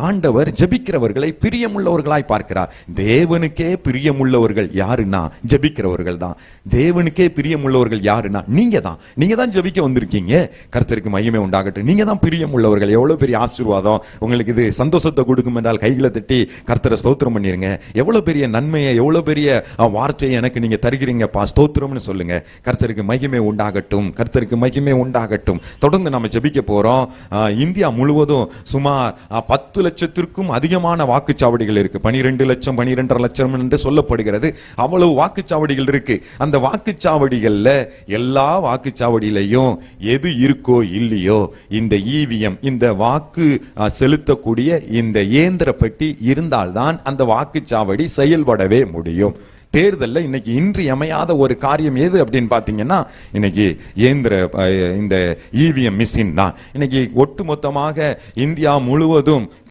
ஆண்டவர் ஜெபிக்கிறவர்களை பிரியமுள்ளவர்களாய் பார்க்கிறார். தேவனுக்கே பிரியமுள்ளவர்கள் யாருன்னா ஜெபிக்கிறவர்கள் தான். தேவனுக்கே பிரியமுள்ளவர்கள் யாருன்னா நீங்க தான். நீங்க தான் ஜெபிக்க வந்திருக்கீங்க. கர்த்தருக்கு மகிமை உண்டாகட்டும். நீங்க தான் பிரியமுள்ளவர்கள். எவ்வளவு பெரிய ஆசீர்வாதம் உங்களுக்கு இது. சந்தோஷத்தை கொடுக்கும் என்றால் கைகளை தட்டி கர்த்தரை ஸ்தோத்திரம் பண்ணிருங்க. எவ்வளவு பெரிய நன்மையை, எவ்வளவு பெரிய வார்த்தையை எனக்கு நீங்க தருகிறீங்கப்பா, ஸ்தோத்திரம்னு சொல்லுங்க. கர்த்தருக்கு மகிமை உண்டாகட்டும். கர்த்தருக்கு மகிமை உண்டாகட்டும். தொடர்ந்து நம்ம ஜெபிக்க போறோம். இந்தியா முழுவதும் சுமார் 10 லட்சத்திற்கும் அதிகமான வாக்குச்சாவடிகள் இருக்கு. 12 லட்சம் 12.5 லட்சம் என்று சொல்லப்படுகிறது. அவ்வளவு வாக்குச்சாவடிகள் இருக்கு. அந்த வாக்குச்சாவடிகள்ல எல்லா வாக்குச்சாவடியிலையும் எது இருக்கோ இல்லையோ இந்த இவிஎம், இந்த வாக்கு செலுத்தக்கூடிய இந்த இயந்திர பெட்டி இருந்தால்தான் அந்த வாக்குச்சாவடி செயல்படவே முடியும். தேர்தல்ல இன்னைக்கு இன்றியமையாத ஒரு காரியம் எது அப்படின்னு பாத்தீங்கன்னா இன்னைக்கு இந்த இவிஎம் மிஷின் தான். இன்னைக்கு ஒட்டுமொத்தமாக இந்தியா முழுவதும்